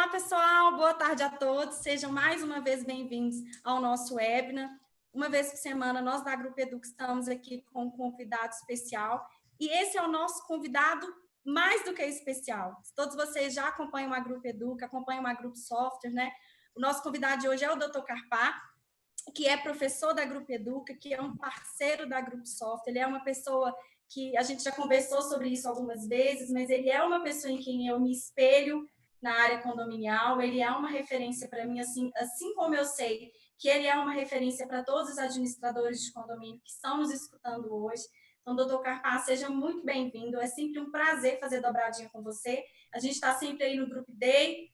Olá, pessoal, boa tarde a todos. Sejam mais uma vez bem-vindos ao nosso webinar. Uma vez por semana, nós da Grupo Educa estamos aqui com um convidado especial. E esse é o nosso convidado mais do que especial. Todos vocês já acompanham a Grupo Educa, acompanham a Grupo Software, né? O nosso convidado de hoje é o Dr. Carpá, que é professor da Grupo Educa, que é um parceiro da Grupo Software. Ele é uma pessoa que a gente já conversou sobre isso algumas vezes, mas ele é uma pessoa em quem eu me espelho na área condominial. Ele é uma referência para mim, assim como eu sei que ele é uma referência para todos os administradores de condomínio que estão nos escutando hoje. Então, doutor Carpá, seja muito bem-vindo. É sempre um prazer fazer dobradinha com você. A gente está sempre aí no Group Day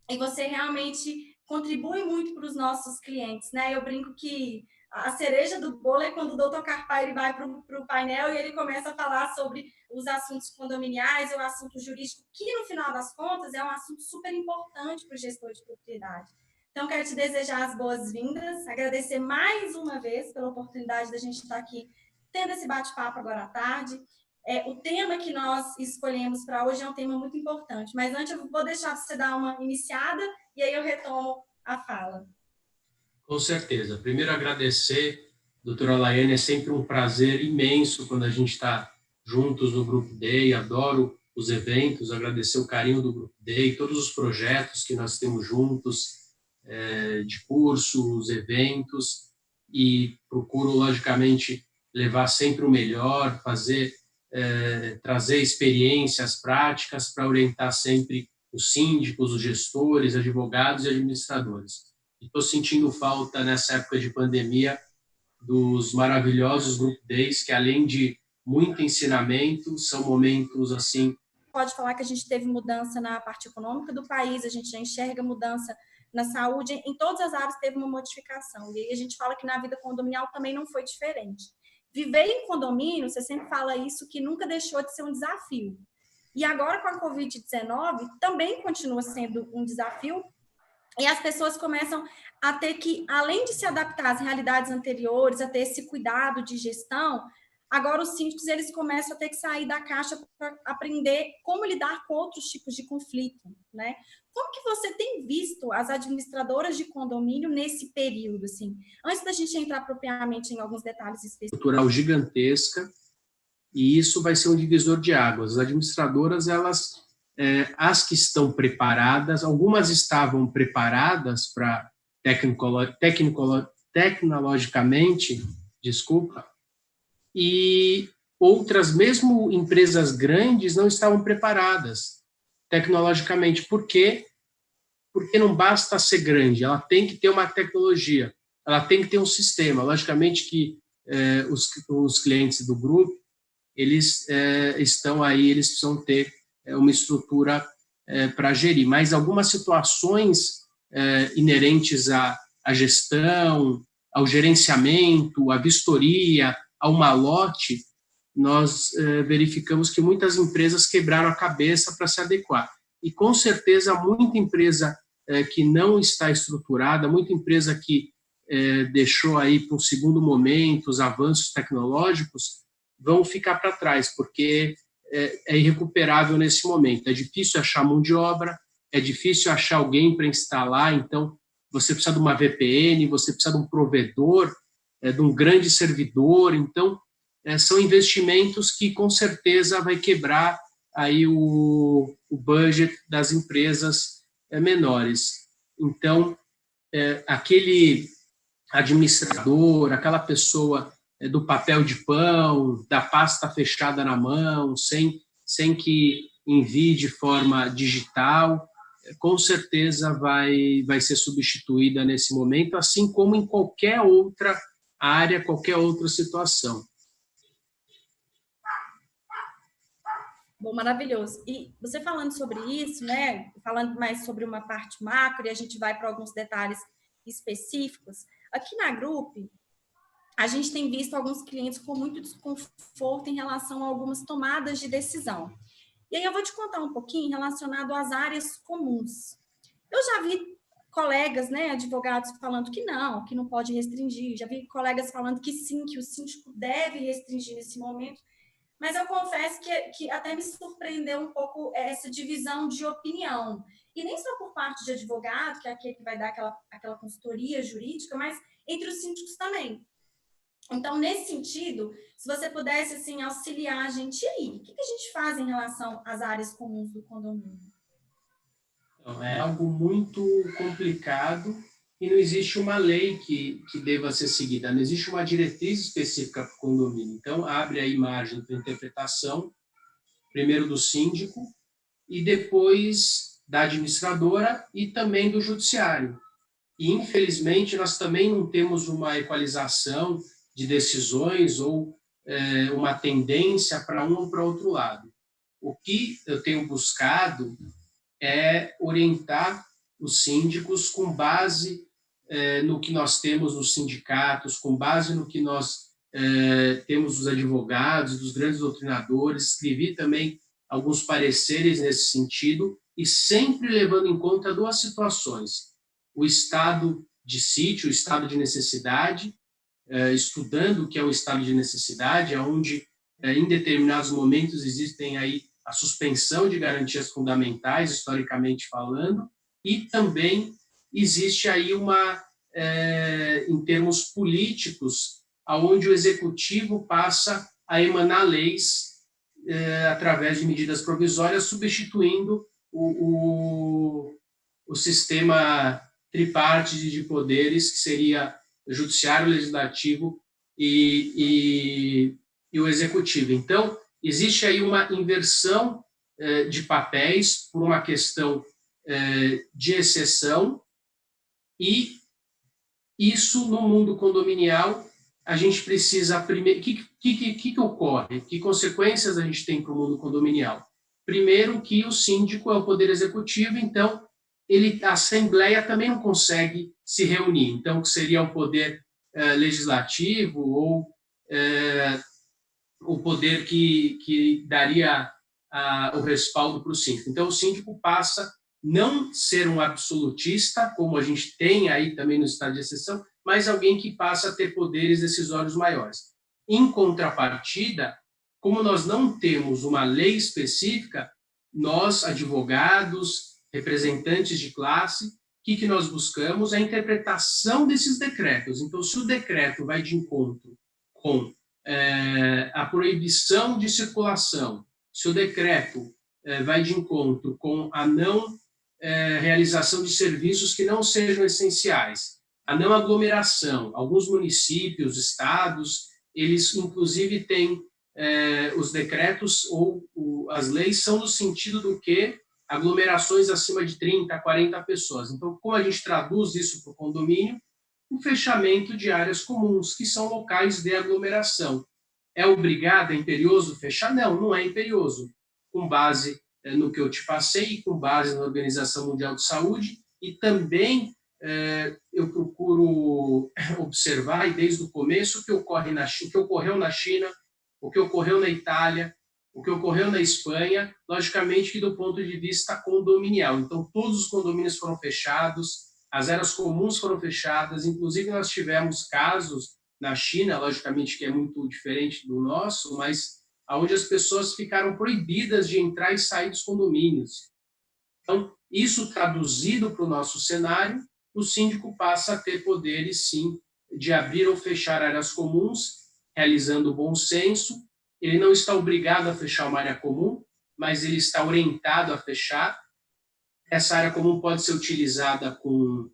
e você realmente contribui muito para os nossos clientes, né? Eu brinco que a cereja do bolo é quando o doutor Carpá ele vai para o painel e ele começa a falar sobre os assuntos condominiais, o assunto jurídico, que no final das contas é um assunto super importante para o gestor de propriedade. Então, quero te desejar as boas-vindas, agradecer mais uma vez pela oportunidade da gente estar aqui tendo esse bate-papo agora à tarde. O tema que nós escolhemos para hoje é um tema muito importante, mas antes eu vou deixar você dar uma iniciada e aí eu retomo a fala. Com certeza. Primeiro, agradecer, doutora Laiane, é sempre um prazer imenso quando a gente está juntos no Grupo Day, adoro os eventos, agradecer o carinho do Grupo Day, todos os projetos que nós temos juntos, de cursos, eventos, e procuro, logicamente, levar sempre o melhor, trazer experiências práticas para orientar sempre os síndicos, os gestores, advogados e administradores. Estou sentindo falta, nessa época de pandemia, dos maravilhosos Group Days, que além de muito ensinamento, são momentos assim... Pode falar que a gente teve mudança na parte econômica do país, a gente já enxerga mudança na saúde, em todas as áreas teve uma modificação. E aí a gente fala que na vida condominial também não foi diferente. Viver em condomínio, você sempre fala isso, que nunca deixou de ser um desafio. E agora com a Covid-19 também continua sendo um desafio, e as pessoas começam a ter que, além de se adaptar às realidades anteriores, a ter esse cuidado de gestão, agora os síndicos eles começam a ter que sair da caixa para aprender como lidar com outros tipos de conflito, né? Como que você tem visto as administradoras de condomínio nesse período, assim? Antes da gente entrar propriamente em alguns detalhes específicos. Cultural gigantesca, e isso vai ser um divisor de águas. As administradoras, elas... as que estão preparadas, algumas estavam preparadas para tecnologicamente, e outras, mesmo empresas grandes, não estavam preparadas tecnologicamente. Por quê? Porque não basta ser grande, ela tem que ter uma tecnologia, ela tem que ter um sistema. Logicamente que os clientes do grupo, eles estão aí, eles precisam ter uma estrutura para gerir, mas algumas situações inerentes à gestão, ao gerenciamento, à vistoria, ao malote, nós verificamos que muitas empresas quebraram a cabeça para se adequar. E, com certeza, muita empresa que não está estruturada, muita empresa que deixou aí para um segundo momento os avanços tecnológicos, vão ficar para trás, porque é irrecuperável nesse momento. É difícil achar mão de obra, é difícil achar alguém para instalar, então você precisa de uma VPN, você precisa de um provedor, de um grande servidor, então são investimentos que com certeza vai quebrar aí o budget das empresas menores. Então, aquele administrador, aquela pessoa do papel de pão, da pasta fechada na mão, sem que envie de forma digital, com certeza vai ser substituída nesse momento, assim como em qualquer outra área, qualquer outra situação. Bom, maravilhoso. E você falando sobre isso, né? Falando mais sobre uma parte macro, e a gente vai para alguns detalhes específicos. Aqui na Grupo, a gente tem visto alguns clientes com muito desconforto em relação a algumas tomadas de decisão. E aí eu vou te contar um pouquinho relacionado às áreas comuns. Eu já vi colegas, né, advogados falando que não pode restringir. Já vi colegas falando que sim, que o síndico deve restringir nesse momento. Mas eu confesso que até me surpreendeu um pouco essa divisão de opinião. E nem só por parte de advogado, que é aquele que vai dar aquela consultoria jurídica, mas entre os síndicos também. Então, nesse sentido, se você pudesse assim, auxiliar a gente aí, o que a gente faz em relação às áreas comuns do condomínio? Então, é algo muito complicado e não existe uma lei que deva ser seguida, não existe uma diretriz específica para o condomínio. Então, abre aí margem para interpretação, primeiro do síndico e depois da administradora e também do judiciário. E, infelizmente, nós também não temos uma equalização de decisões ou uma tendência para um ou para outro lado. O que eu tenho buscado é orientar os síndicos com base no que nós temos nos sindicatos, com base no que nós temos dos advogados, dos grandes doutrinadores. Escrevi também alguns pareceres nesse sentido e sempre levando em conta duas situações: o estado de sítio, o estado de necessidade, estudando o que é o estado de necessidade, onde em determinados momentos existem aí a suspensão de garantias fundamentais, historicamente falando, e também existe aí em termos políticos, aonde o executivo passa a emanar leis através de medidas provisórias, substituindo o sistema tripartite de poderes, que seria o judiciário, o legislativo e o executivo. Então, existe aí uma inversão de papéis por uma questão de exceção, e isso no mundo condominial a gente precisa primeiro. O que ocorre? Que consequências a gente tem para o mundo condominial? Primeiro, que o síndico é o poder executivo, então a Assembleia também não consegue se reunir. Então, que seria o poder legislativo ou o poder que daria o respaldo para o síndico. Então, o síndico passa a não ser um absolutista, como a gente tem aí também no estado de exceção, mas alguém que passa a ter poderes decisórios maiores. Em contrapartida, como nós não temos uma lei específica, nós, advogados, representantes de classe, o que nós buscamos? A interpretação desses decretos. Então, se o decreto vai de encontro com a proibição de circulação, se o decreto vai de encontro com a não realização de serviços que não sejam essenciais, a não aglomeração. Alguns municípios, estados, eles inclusive têm os decretos ou as leis são no sentido do que aglomerações acima de 30, 40 pessoas. Então, como a gente traduz isso para o condomínio? O fechamento de áreas comuns, que são locais de aglomeração. É obrigado, é imperioso fechar? Não, não é imperioso. Com base no que eu te passei, com base na Organização Mundial de Saúde, e também eu procuro observar, e desde o começo, o que ocorreu na China, o que ocorreu na Itália, o que ocorreu na Espanha, logicamente que do ponto de vista condominial. Então, todos os condomínios foram fechados, as áreas comuns foram fechadas, inclusive nós tivemos casos na China, logicamente que é muito diferente do nosso, mas onde as pessoas ficaram proibidas de entrar e sair dos condomínios. Então, isso traduzido para o nosso cenário, o síndico passa a ter poderes, sim, de abrir ou fechar áreas comuns, realizando o bom senso. Ele não está obrigado a fechar uma área comum, mas ele está orientado a fechar. Essa área comum pode ser utilizada com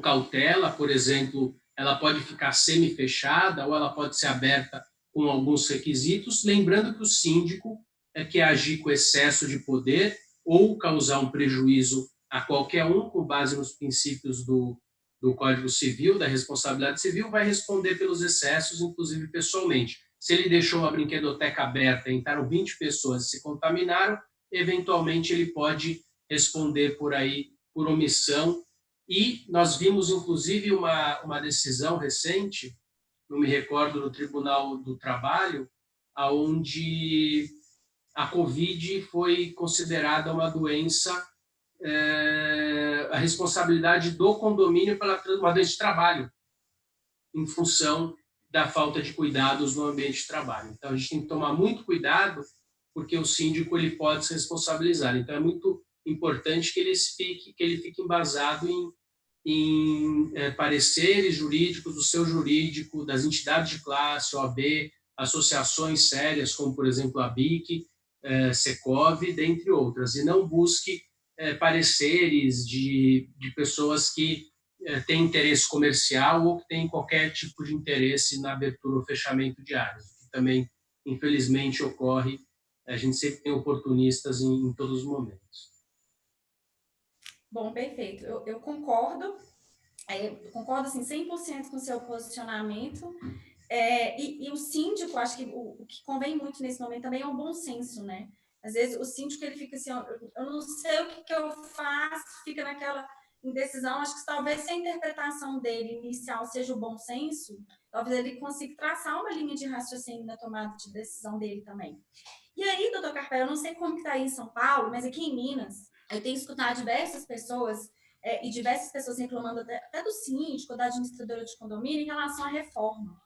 cautela, por exemplo, ela pode ficar semi-fechada ou ela pode ser aberta com alguns requisitos, lembrando que o síndico quer agir com excesso de poder ou causar um prejuízo a qualquer um, com base nos princípios do Código Civil, da responsabilidade civil, vai responder pelos excessos, inclusive pessoalmente. Se ele deixou uma brinquedoteca aberta e entraram 20 pessoas e se contaminaram, eventualmente ele pode responder por aí, por omissão. E nós vimos, inclusive, uma decisão recente, não me recordo, no Tribunal do Trabalho, onde a Covid foi considerada uma doença, a responsabilidade do condomínio pela uma doença de trabalho, em função da falta de cuidados no ambiente de trabalho. Então, a gente tem que tomar muito cuidado, porque o síndico ele pode se responsabilizar. Então, é muito importante que ele fique embasado em pareceres jurídicos, do seu jurídico, das entidades de classe, OAB, associações sérias, como, por exemplo, a BIC, Secov, dentre outras, e não busque pareceres de pessoas que têm interesse comercial ou que têm qualquer tipo de interesse na abertura ou fechamento de áreas, que também, infelizmente, ocorre. A gente sempre tem oportunistas em todos os momentos. Bom, perfeito. Eu concordo. Eu concordo assim, 100% com o seu posicionamento. E o síndico, acho que o que convém muito nesse momento também é o bom senso, né? Às vezes o síndico ele fica assim, eu não sei o que eu faço, fica naquela indecisão. Acho que talvez se a interpretação dele inicial seja o bom senso, talvez ele consiga traçar uma linha de raciocínio na tomada de decisão dele também. E aí, doutor Carpé, eu não sei como que está aí em São Paulo, mas aqui em Minas, eu tenho escutado diversas pessoas e diversas pessoas reclamando até do síndico, da administradora de condomínio, em relação à reforma.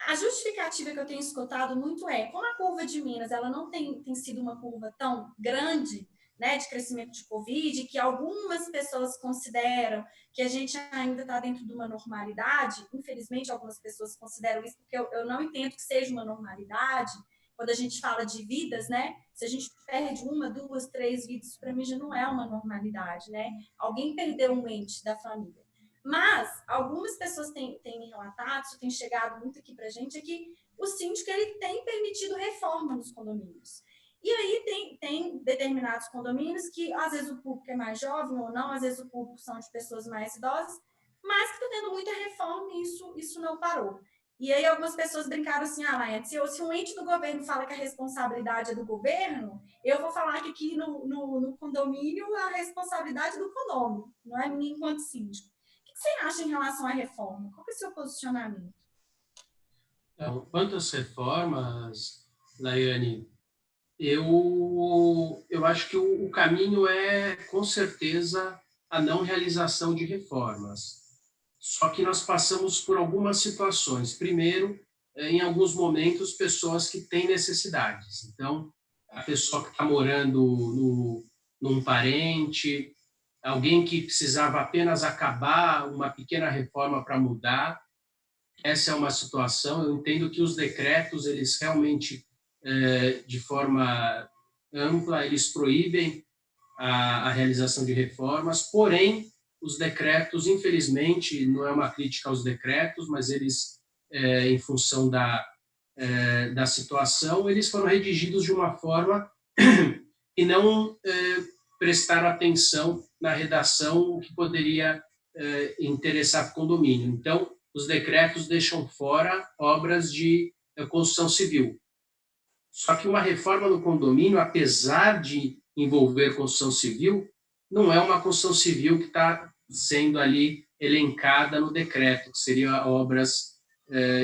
A justificativa que eu tenho escutado muito como a curva de Minas ela não tem sido uma curva tão grande, né, de crescimento de Covid, que algumas pessoas consideram que a gente ainda está dentro de uma normalidade. Infelizmente, algumas pessoas consideram isso, porque eu não entendo que seja uma normalidade. Quando a gente fala de vidas, né? Se a gente perde 1, 2, 3 vidas, para mim já não é uma normalidade, né? Alguém perdeu um ente da família. Mas algumas pessoas têm relatado, isso tem chegado muito aqui para a gente, é que o síndico ele tem permitido reforma nos condomínios. E aí tem determinados condomínios que às vezes o público é mais jovem ou não, às vezes o público são de pessoas mais idosas, mas que está tendo muita reforma e isso não parou. E aí algumas pessoas brincaram assim, Laia, se um ente do governo fala que a responsabilidade é do governo, eu vou falar que aqui no condomínio a responsabilidade é do condomínio, não é minha enquanto síndico. O que você acha em relação à reforma? Qual é o seu posicionamento? Então, quanto às reformas, Laiane, eu acho que o caminho é, com certeza, a não realização de reformas. Só que nós passamos por algumas situações. Primeiro, em alguns momentos, pessoas que têm necessidades. Então, a pessoa que está morando num parente, alguém que precisava apenas acabar uma pequena reforma para mudar. Essa é uma situação. Eu entendo que os decretos, eles realmente, de forma ampla, eles proíbem a realização de reformas, porém, os decretos, infelizmente, não é uma crítica aos decretos, mas eles, em função da situação, eles foram redigidos de uma forma que não prestaram atenção na redação, o que poderia interessar para o condomínio. Então, os decretos deixam fora obras de construção civil. Só que uma reforma no condomínio, apesar de envolver construção civil, não é uma construção civil que está sendo ali elencada no decreto, que seria obras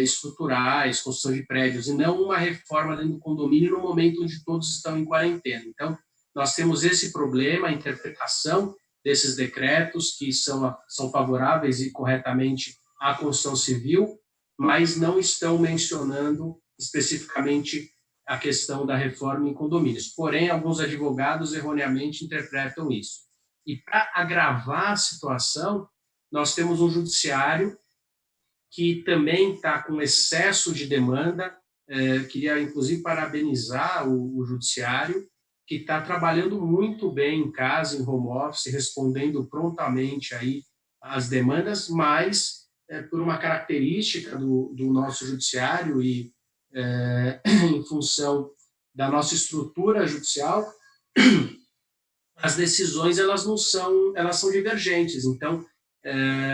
estruturais, construção de prédios, e não uma reforma dentro do condomínio no momento onde todos estão em quarentena. Então, nós temos esse problema, a interpretação desses decretos, que são favoráveis e corretamente à construção civil, mas não estão mencionando especificamente a questão da reforma em condomínios. Porém, alguns advogados erroneamente interpretam isso. E para agravar a situação, nós temos um judiciário que também está com excesso de demanda. Queria, inclusive, parabenizar o judiciário, que está trabalhando muito bem em casa, em home office, respondendo prontamente aí às demandas, mas por uma característica do nosso judiciário e em função da nossa estrutura judicial, as decisões elas são divergentes. Então,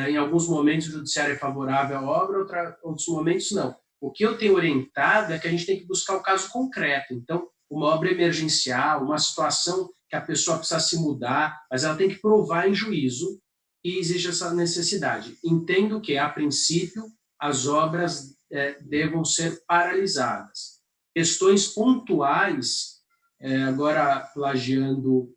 em alguns momentos o judiciário é favorável à obra, outros momentos não. O que eu tenho orientado é que a gente tem que buscar o caso concreto. Então, uma obra emergencial, uma situação que a pessoa precisa se mudar, mas ela tem que provar em juízo que existe essa necessidade. Entendo que, a princípio, as obras devam ser paralisadas. Questões pontuais, agora plagiando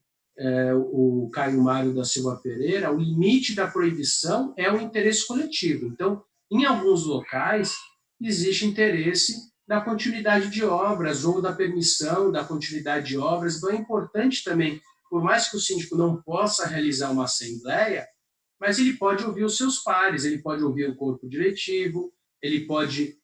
o Caio Mário da Silva Pereira, o limite da proibição é o interesse coletivo. Então, em alguns locais, existe interesse da continuidade de obras ou da permissão da continuidade de obras. Então, é importante também, por mais que o síndico não possa realizar uma assembleia, mas ele pode ouvir os seus pares, ele pode ouvir o corpo diretivo, ele pode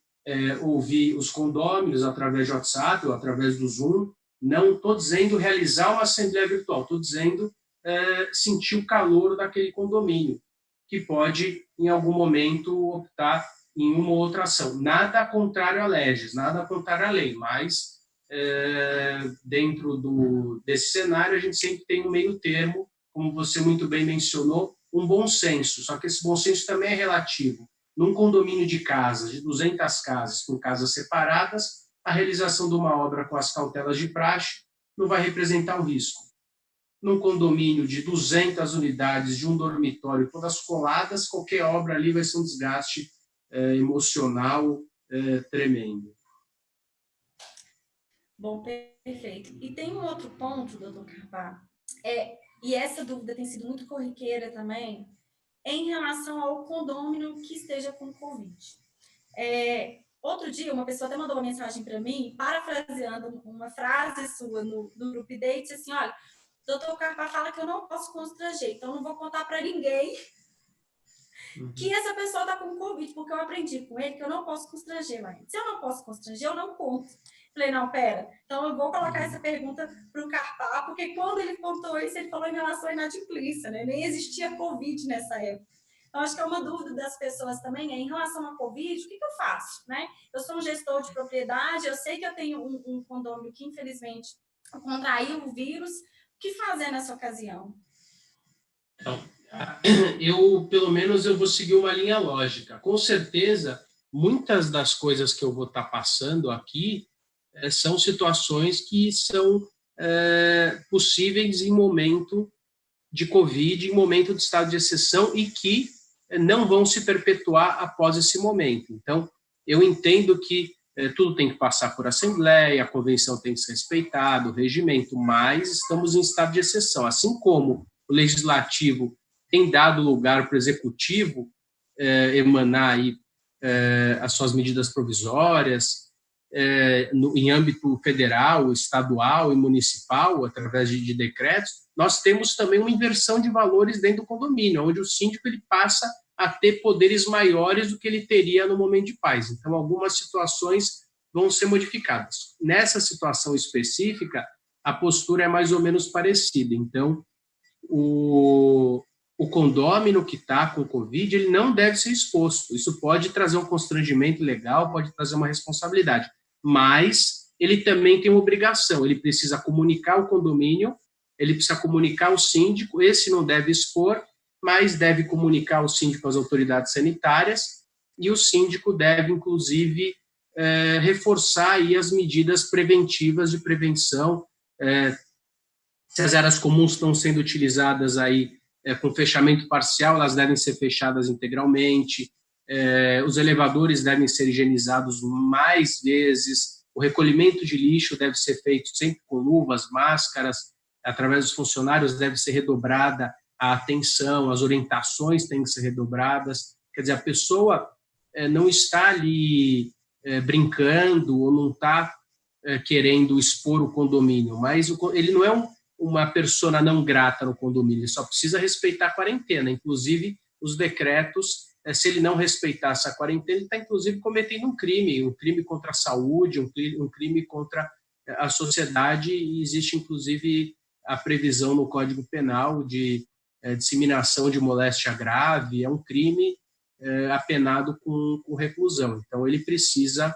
ouvir os condôminos através de WhatsApp ou através do Zoom. Não estou dizendo realizar uma assembleia virtual, estou dizendo sentir o calor daquele condomínio, que pode, em algum momento, optar em uma ou outra ação. Nada contrário à legis, nada contrário à lei, mas dentro desse cenário a gente sempre tem um meio termo, como você muito bem mencionou, um bom senso, só que esse bom senso também é relativo. Num condomínio de casas, de 200 casas, com casas separadas, a realização de uma obra com as cautelas de praxe não vai representar um risco. Num condomínio de 200 unidades, de um dormitório, todas coladas, qualquer obra ali vai ser um desgaste emocional tremendo. Bom, perfeito. E tem um outro ponto, doutor Carpá, e essa dúvida tem sido muito corriqueira também, em relação ao condômino que esteja com Covid. Outro dia, uma pessoa até mandou uma mensagem para mim, parafraseando uma frase sua no grupo Date, disse assim, olha, o doutor Carpá fala que eu não posso constranger, então não vou contar para ninguém que essa pessoa está com Covid, porque eu aprendi com ele que eu não posso constranger, mas se eu não posso constranger, eu não conto. Falei, não, pera, então eu vou colocar essa pergunta para o Carpá, porque quando ele contou isso, ele falou em relação à inadimplência, né? Nem existia Covid nessa época. Então, acho que é uma dúvida das pessoas também, em relação à Covid, o que eu faço, né? Eu sou um gestor de propriedade, eu sei que eu tenho um condomínio que, infelizmente, contraiu o vírus. O que fazer nessa ocasião? Então, pelo menos, eu vou seguir uma linha lógica. Com certeza, muitas das coisas que eu vou estar passando aqui são situações que são possíveis em momento de Covid, em momento de estado de exceção e que não vão se perpetuar após esse momento. Então, eu entendo que tudo tem que passar por assembleia, a convenção tem que ser respeitada, o regimento, mas estamos em estado de exceção. Assim como o legislativo tem dado lugar para o executivo emanar aí, as suas medidas provisórias, em âmbito federal, estadual e municipal, através de decretos, nós temos também uma inversão de valores dentro do condomínio, onde o síndico ele passa a ter poderes maiores do que ele teria no momento de paz. Então, algumas situações vão ser modificadas. Nessa situação específica, a postura é mais ou menos parecida. Então, o condômino que está com Covid, ele não deve ser exposto. Isso pode trazer um constrangimento legal, pode trazer uma responsabilidade, mas ele também tem uma obrigação, ele precisa comunicar o condomínio, ele precisa comunicar o síndico, esse não deve expor, mas deve comunicar o síndico às autoridades sanitárias, e o síndico deve, inclusive, reforçar aí as medidas preventivas de prevenção. Se as áreas comuns estão sendo utilizadas aí com fechamento parcial, elas devem ser fechadas integralmente, os elevadores devem ser higienizados mais vezes, o recolhimento de lixo deve ser feito sempre com luvas, máscaras, através dos funcionários deve ser redobrada a atenção, as orientações têm que ser redobradas, quer dizer, a pessoa não está ali brincando ou não está querendo expor o condomínio, mas ele não é uma persona não grata no condomínio, ele só precisa respeitar a quarentena, inclusive os decretos, se ele não respeitar essa quarentena, ele está inclusive cometendo um crime contra a saúde, um crime contra a sociedade, e existe inclusive a previsão no Código Penal de disseminação de moléstia grave, é um crime apenado com reclusão. Então ele precisa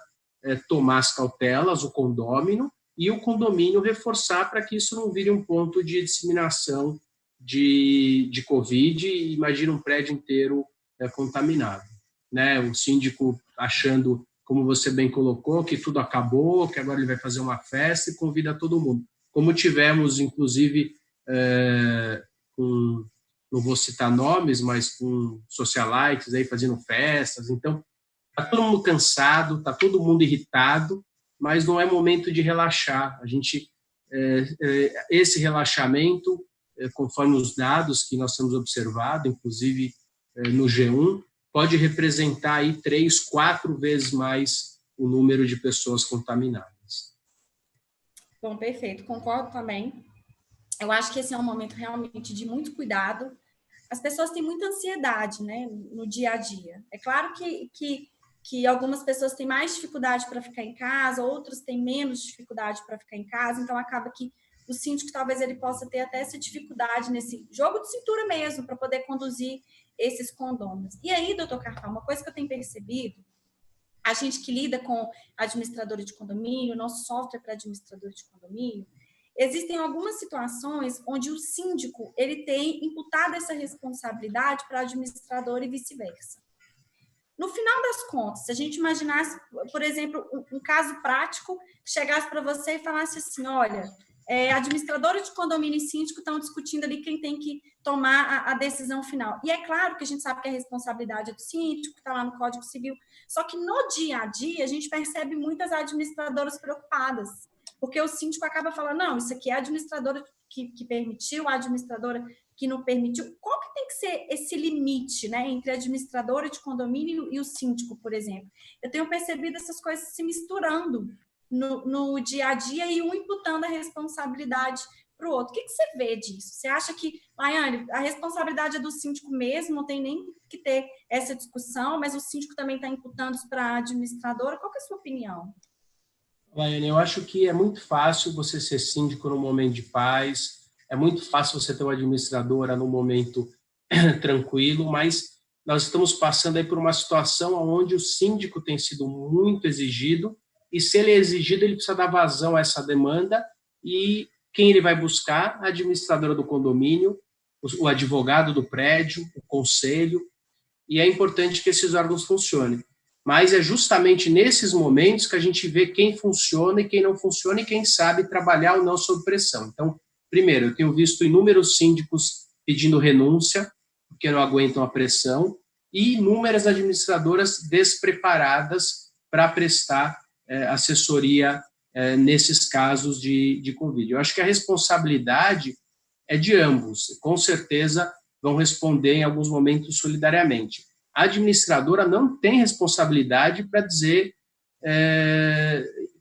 tomar as cautelas, o condômino, e o condomínio reforçar para que isso não vire um ponto de disseminação de Covid. Imagina um prédio inteiro contaminado, né? O síndico achando, como você bem colocou, que tudo acabou, que agora ele vai fazer uma festa e convida todo mundo. Como tivemos, inclusive, não vou citar nomes, mas com socialites aí fazendo festas. Então, está todo mundo cansado, está todo mundo irritado, mas não é momento de relaxar. A gente, esse relaxamento, conforme os dados que nós temos observado, inclusive no G1, pode representar aí 3, 4 vezes mais o número de pessoas contaminadas. Bom, perfeito, concordo também. Eu acho que esse é um momento realmente de muito cuidado. As pessoas têm muita ansiedade, né, no dia a dia. É claro que algumas pessoas têm mais dificuldade para ficar em casa, outros têm menos dificuldade para ficar em casa, então acaba que o síndico talvez ele possa ter até essa dificuldade nesse jogo de cintura mesmo, para poder conduzir esses condôminos. E aí, doutor Carpal, uma coisa que eu tenho percebido, a gente que lida com administradora de condomínio, nosso software para administrador de condomínio, existem algumas situações onde o síndico ele tem imputado essa responsabilidade para a administradora e vice-versa. No final das contas, se a gente imaginasse, por exemplo, um caso prático, que chegasse para você e falasse assim, olha, administradora de condomínio e síndico estão discutindo ali quem tem que tomar a decisão final. E é claro que a gente sabe que a responsabilidade é do síndico, que está lá no Código Civil, só que no dia a dia a gente percebe muitas administradoras preocupadas, porque o síndico acaba falando, não, isso aqui é a administradora que permitiu, a administradora que não permitiu. Qual que tem que ser esse limite, né, entre a administradora de condomínio e o síndico, por exemplo? Eu tenho percebido essas coisas se misturando no dia a dia e um imputando a responsabilidade para o outro. O que você vê disso? Você acha que, Laiane, a responsabilidade é do síndico mesmo, não tem nem que ter essa discussão, mas o síndico também está imputando isso para a administradora? Qual que é a sua opinião? Laiane, eu acho que é muito fácil você ser síndico no momento de paz, é muito fácil você ter uma administradora no momento tranquilo, mas nós estamos passando aí por uma situação onde o síndico tem sido muito exigido, e se ele é exigido, ele precisa dar vazão a essa demanda, e quem ele vai buscar? A administradora do condomínio, o advogado do prédio, o conselho, e é importante que esses órgãos funcionem. Mas é justamente nesses momentos que a gente vê quem funciona e quem não funciona, e quem sabe trabalhar ou não sob pressão. Então, primeiro, eu tenho visto inúmeros síndicos pedindo renúncia, porque não aguentam a pressão, e inúmeras administradoras despreparadas para prestar assessoria nesses casos de Covid. Eu acho que a responsabilidade é de ambos. Com certeza vão responder em alguns momentos solidariamente. A administradora não tem responsabilidade para dizer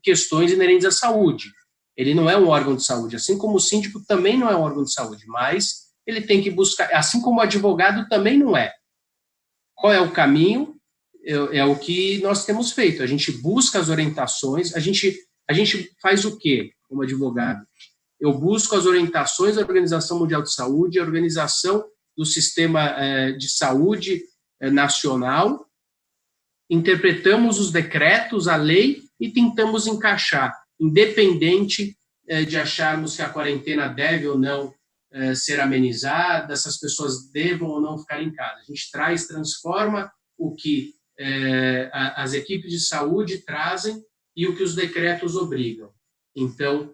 questões inerentes à saúde. Ele não é um órgão de saúde, assim como o síndico também não é um órgão de saúde, mas ele tem que buscar, assim como o advogado também não é. Qual é o caminho? É o que nós temos feito. A gente busca as orientações, a gente faz o quê como advogado? Eu busco as orientações da Organização Mundial de Saúde, a organização do Sistema de Saúde Nacional, interpretamos os decretos, a lei, e tentamos encaixar, independente de acharmos que a quarentena deve ou não ser amenizada, essas pessoas devam ou não ficar em casa. A gente transforma o que as equipes de saúde trazem e o que os decretos obrigam. Então,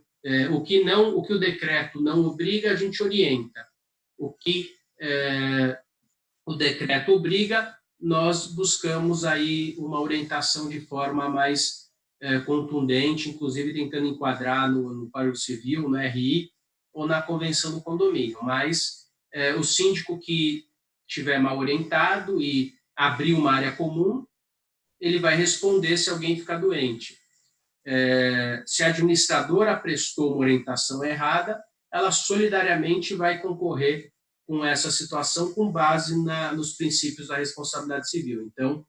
o que o decreto não obriga, a gente orienta. O que o decreto obriga, nós buscamos aí uma orientação de forma mais contundente, inclusive tentando enquadrar no Código Civil, no RI, ou na Convenção do Condomínio. Mas o síndico que estiver mal orientado e abrir uma área comum, ele vai responder se alguém ficar doente. Se a administradora prestou uma orientação errada, ela solidariamente vai concorrer com essa situação com base nos princípios da responsabilidade civil. Então,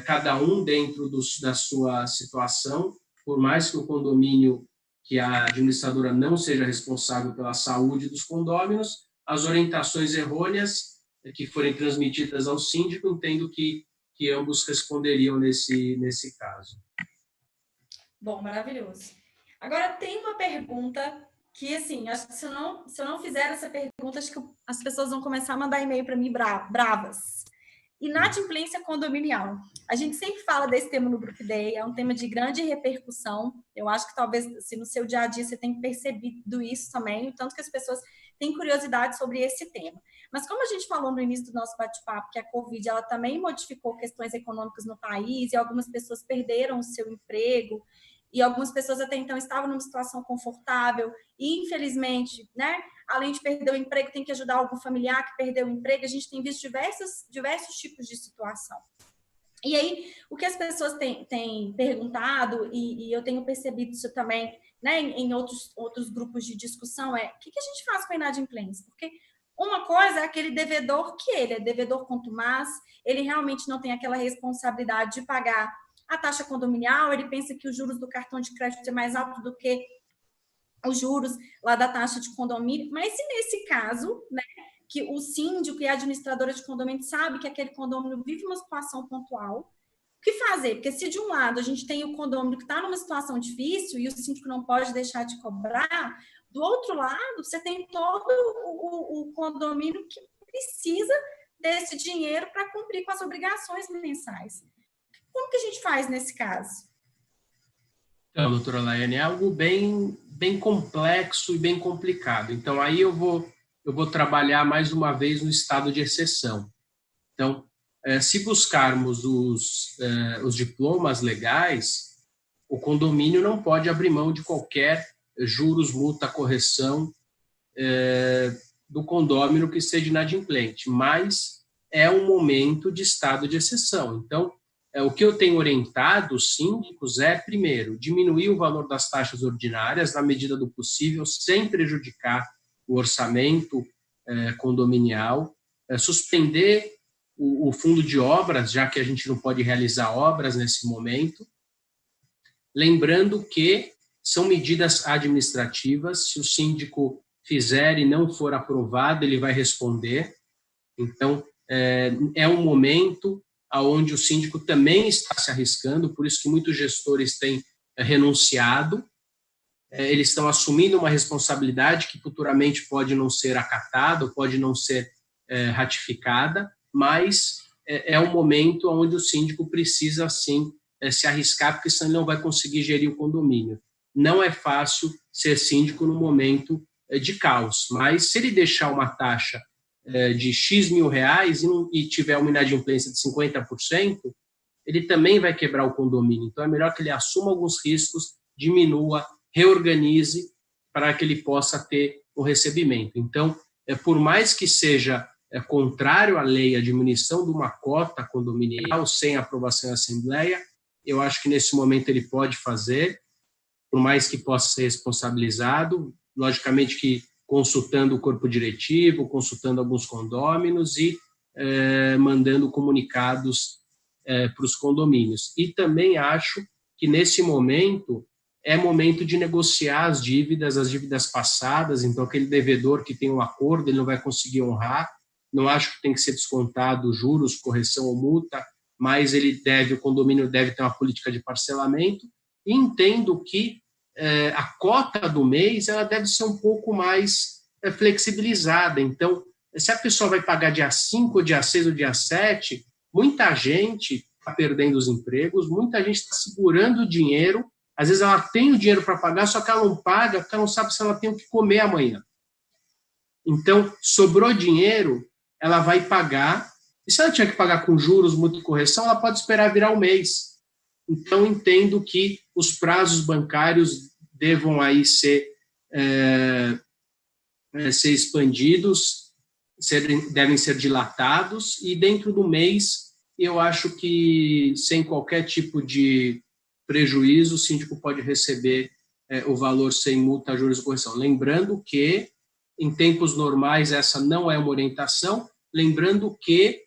cada um dentro da sua situação, por mais que o condomínio, que a administradora não seja responsável pela saúde dos condôminos, as orientações errôneas que forem transmitidas ao síndico, entendo que ambos responderiam nesse caso. Bom, maravilhoso. Agora, tem uma pergunta que, assim, acho que se eu não fizer essa pergunta, acho que as pessoas vão começar a mandar e-mail para mim bravas. Inadimplência condominial. A gente sempre fala desse tema no Group Day, é um tema de grande repercussão. Eu acho que talvez assim, no seu dia a dia você tenha percebido isso também, o tanto que as pessoas têm curiosidade sobre esse tema. Mas como a gente falou no início do nosso bate-papo, que a Covid ela também modificou questões econômicas no país e algumas pessoas perderam o seu emprego, e algumas pessoas até então estavam numa situação confortável e, infelizmente, né, além de perder o emprego, tem que ajudar algum familiar que perdeu o emprego. A gente tem visto diversos tipos de situação. E aí, o que as pessoas têm perguntado, e eu tenho percebido isso também, né, em outros grupos de discussão, o que a gente faz com a inadimplência? Porque uma coisa é aquele devedor que ele é devedor contumaz, ele realmente não tem aquela responsabilidade de pagar a taxa condominial, ele pensa que os juros do cartão de crédito é mais alto do que os juros lá da taxa de condomínio, mas se nesse caso, né, que o síndico e a administradora de condomínio sabe que aquele condomínio vive uma situação pontual, o que fazer? Porque se de um lado a gente tem o condomínio que está numa situação difícil e o síndico não pode deixar de cobrar, do outro lado você tem todo o condomínio que precisa desse dinheiro para cumprir com as obrigações mensais. Como que a gente faz nesse caso? Então, doutora Laiane, é algo bem complexo e bem complicado. Então, aí eu vou trabalhar mais uma vez no estado de exceção. Então, se buscarmos os diplomas legais, o condomínio não pode abrir mão de qualquer juros, multa, correção do condômino que seja inadimplente, mas é um momento de estado de exceção. Então, o que eu tenho orientado os síndicos é, primeiro, diminuir o valor das taxas ordinárias na medida do possível, sem prejudicar o orçamento condominial, suspender o fundo de obras, já que a gente não pode realizar obras nesse momento, lembrando que são medidas administrativas, se o síndico fizer e não for aprovado, ele vai responder. Então, é um momento onde o síndico também está se arriscando, por isso que muitos gestores têm renunciado, eles estão assumindo uma responsabilidade que futuramente pode não ser acatada, pode não ser ratificada, mas é um momento onde o síndico precisa, sim, se arriscar, porque senão ele não vai conseguir gerir o condomínio. Não é fácil ser síndico no momento de caos, mas se ele deixar uma taxa de X mil reais e tiver uma inadimplência de 50%, ele também vai quebrar o condomínio. Então, é melhor que ele assuma alguns riscos, diminua, reorganize, para que ele possa ter o recebimento. Então, por mais que seja contrário à lei a diminuição de uma cota condominial sem aprovação em assembleia, eu acho que nesse momento ele pode fazer, por mais que possa ser responsabilizado, logicamente que consultando o corpo diretivo, consultando alguns condôminos e mandando comunicados para os condomínios. E também acho que nesse momento é momento de negociar as dívidas passadas, então aquele devedor que tem um acordo, ele não vai conseguir honrar, não acho que tem que ser descontado juros, correção ou multa, mas o condomínio deve ter uma política de parcelamento, e entendo que a cota do mês ela deve ser um pouco mais flexibilizada. Então, se a pessoa vai pagar dia 5, ou dia 6 ou dia 7, muita gente está perdendo os empregos, muita gente está segurando o dinheiro, às vezes ela tem o dinheiro para pagar, só que ela não paga porque ela não sabe se ela tem o que comer amanhã. Então, sobrou dinheiro, ela vai pagar, e se ela tiver que pagar com juros, multa e correção, ela pode esperar virar um mês. Então, entendo que os prazos bancários devam aí ser expandidos, devem ser dilatados, e dentro do mês, eu acho que, sem qualquer tipo de prejuízo, o síndico pode receber o valor sem multa, juros e correção. Lembrando que, em tempos normais, essa não é uma orientação, lembrando que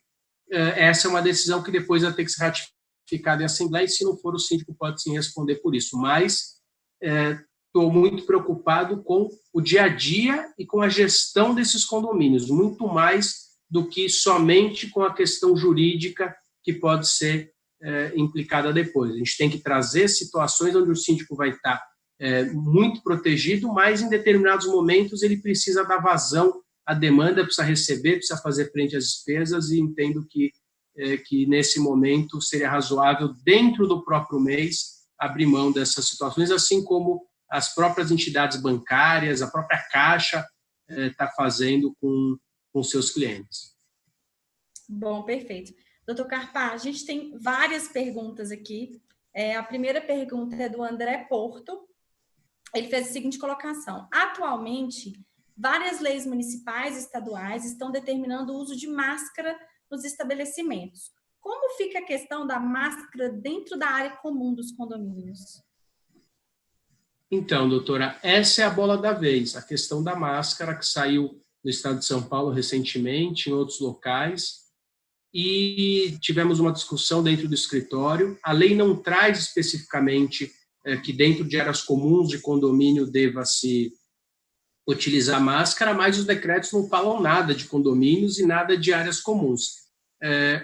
essa é uma decisão que depois vai ter que ser ratificada em assembleia, e se não for, o síndico pode sim responder por isso. Mas estou muito preocupado com o dia a dia e com a gestão desses condomínios, muito mais do que somente com a questão jurídica que pode ser implicada depois. A gente tem que trazer situações onde o síndico vai estar muito protegido, mas em determinados momentos ele precisa dar vazão à demanda, precisa receber, precisa fazer frente às despesas, e entendo que nesse momento seria razoável, dentro do próprio mês, abrir mão dessas situações, assim como as próprias entidades bancárias, a própria Caixa está fazendo com seus clientes. Bom, perfeito. Doutor Carpá, a gente tem várias perguntas aqui. A primeira pergunta é do André Porto. Ele fez a seguinte colocação: atualmente, várias leis municipais e estaduais estão determinando o uso de máscara nos estabelecimentos. Como fica a questão da máscara dentro da área comum dos condomínios? Então, doutora, essa é a bola da vez, a questão da máscara, que saiu no estado de São Paulo recentemente, em outros locais, e tivemos uma discussão dentro do escritório. A lei não traz especificamente que dentro de áreas comuns de condomínio deva-se utilizar máscara, mas os decretos não falam nada de condomínios e nada de áreas comuns.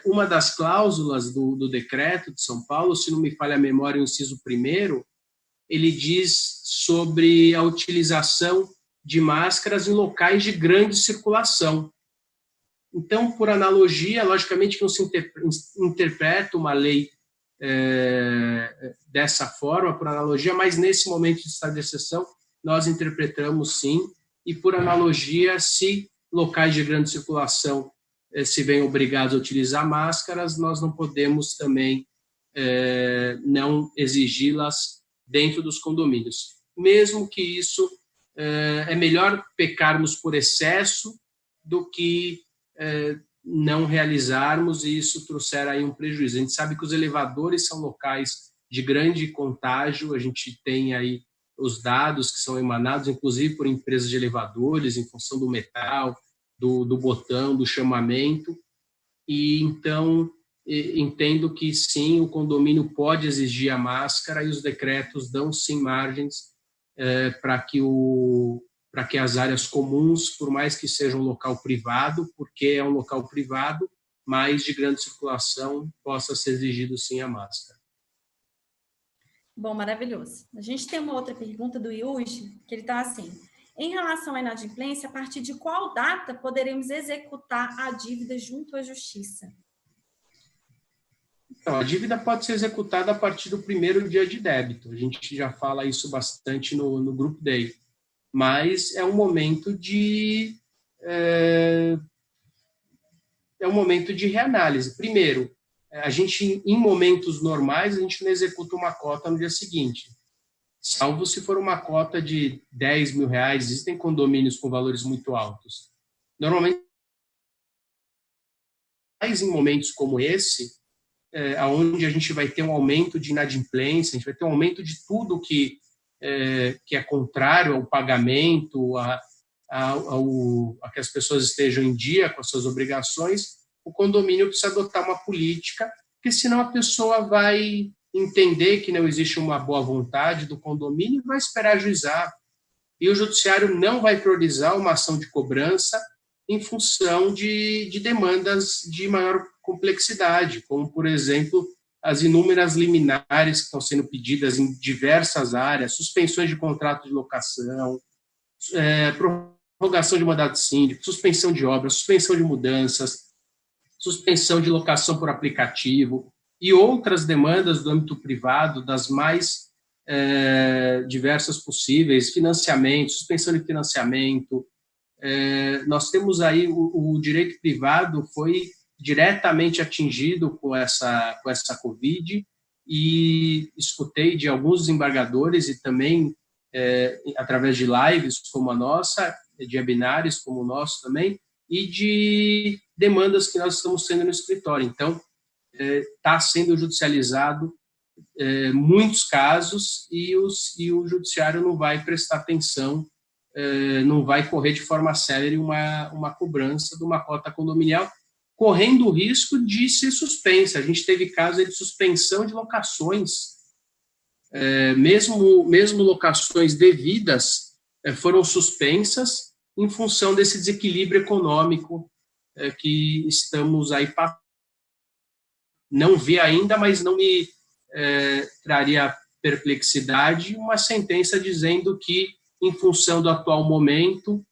Uma das cláusulas do decreto de São Paulo, se não me falha a memória, o inciso 1º, ele diz sobre a utilização de máscaras em locais de grande circulação. Então, por analogia, logicamente que não se interpreta uma lei dessa forma, por analogia, mas nesse momento de estado de exceção, nós interpretamos sim, e por analogia, se locais de grande circulação se veem obrigados a utilizar máscaras, nós não podemos também não exigi-las dentro dos condomínios. Mesmo que isso é melhor pecarmos por excesso do que não realizarmos e isso trouxer aí um prejuízo. A gente sabe que os elevadores são locais de grande contágio, a gente tem aí os dados que são emanados, inclusive por empresas de elevadores, em função do metal, do botão, do chamamento, e então entendo que sim, o condomínio pode exigir a máscara e os decretos dão sim margens para que as áreas comuns, por mais que seja um local privado, porque é um local privado, mas de grande circulação, possa ser exigido sim a máscara. Bom, maravilhoso. A gente tem uma outra pergunta do Yuji, que ele está assim: em relação à inadimplência, a partir de qual data poderemos executar a dívida junto à Justiça? Então, a dívida pode ser executada a partir do primeiro dia de débito. A gente já fala isso bastante no Group Day. Mas é um momento de reanálise. Primeiro, a gente, em momentos normais, a gente não executa uma cota no dia seguinte, salvo se for uma cota de R$10.000, existem condomínios com valores muito altos. Normalmente, mas em momentos como esse, onde a gente vai ter um aumento de inadimplência, a gente vai ter um aumento de tudo que é contrário ao pagamento, a que as pessoas estejam em dia com as suas obrigações, o condomínio precisa adotar uma política, porque senão a pessoa vai entender que não existe uma boa vontade do condomínio e vai esperar ajuizar. E o judiciário não vai priorizar uma ação de cobrança em função de demandas de maior complexidade, como, por exemplo, as inúmeras liminares que estão sendo pedidas em diversas áreas, suspensões de contrato de locação, prorrogação de mandado síndico, suspensão de obras, suspensão de mudanças, suspensão de locação por aplicativo e outras demandas do âmbito privado, das mais diversas possíveis, financiamento, suspensão de financiamento. Nós temos aí o direito privado foi diretamente atingido com essa Covid e escutei de alguns desembargadores e também através de lives como a nossa, de webinários como o nosso também, e de demandas que nós estamos tendo no escritório. Então, está sendo judicializado muitos casos e o judiciário não vai prestar atenção, não vai correr de forma célere uma cobrança de uma cota condominial, correndo o risco de ser suspensa. A gente teve casos de suspensão de locações, mesmo locações devidas foram suspensas em função desse desequilíbrio econômico que estamos aí passando. Não vi ainda, mas não me traria perplexidade uma sentença dizendo que, em função do atual momento,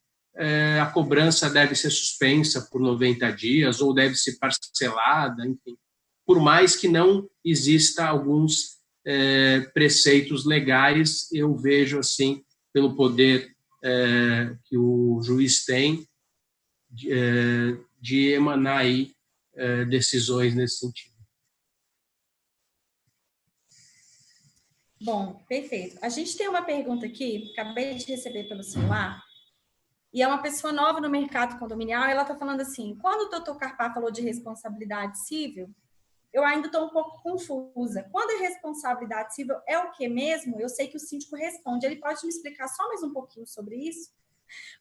a cobrança deve ser suspensa por 90 dias ou deve ser parcelada, enfim, por mais que não exista alguns preceitos legais, eu vejo assim, pelo poder que o juiz tem, de emanar aí decisões nesse sentido. Bom, perfeito. A gente tem uma pergunta aqui, acabei de receber pelo celular, e é uma pessoa nova no mercado condominial, e ela está falando assim, quando o doutor Carpá falou de responsabilidade civil, eu ainda estou um pouco confusa. Quando é responsabilidade civil, é o que mesmo? Eu sei que o síndico responde. Ele pode me explicar só mais um pouquinho sobre isso?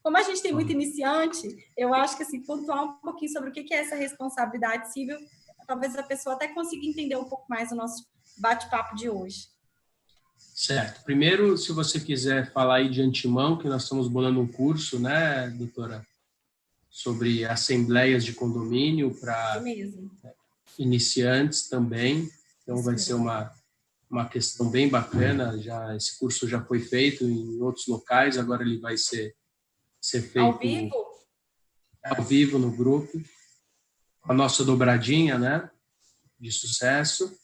Como a gente tem muito iniciante, eu acho que assim, pontuar um pouquinho sobre o que é essa responsabilidade civil, talvez a pessoa até consiga entender um pouco mais o nosso bate-papo de hoje. Certo. Primeiro, se você quiser falar aí de antemão, que nós estamos bolando um curso, né, doutora, sobre assembleias de condomínio para iniciantes também. Então, Isso vai mesmo. ser uma questão bem bacana. Esse curso já foi feito em outros locais, agora ele vai ser feito ao vivo no grupo. A nossa dobradinha, né, de sucesso.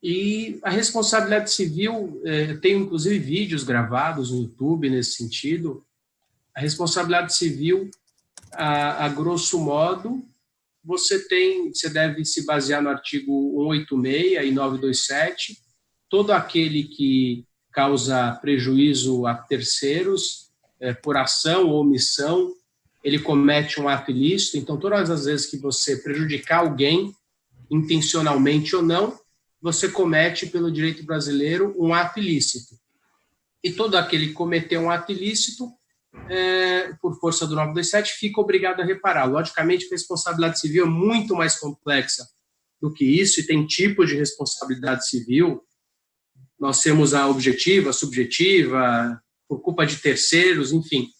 E a responsabilidade civil, eu tenho inclusive vídeos gravados no YouTube nesse sentido. A responsabilidade civil, a grosso modo, você deve se basear no artigo 186 e 927. Todo aquele que causa prejuízo a terceiros, por ação ou omissão, ele comete um ato ilícito. Então, todas as vezes que você prejudicar alguém, intencionalmente ou não, você comete, pelo direito brasileiro, um ato ilícito. E todo aquele que cometeu um ato ilícito, por força do 927, fica obrigado a reparar. Logicamente, a responsabilidade civil é muito mais complexa do que isso, e tem tipos de responsabilidade civil. Nós temos a objetiva, a subjetiva, por culpa de terceiros, enfim.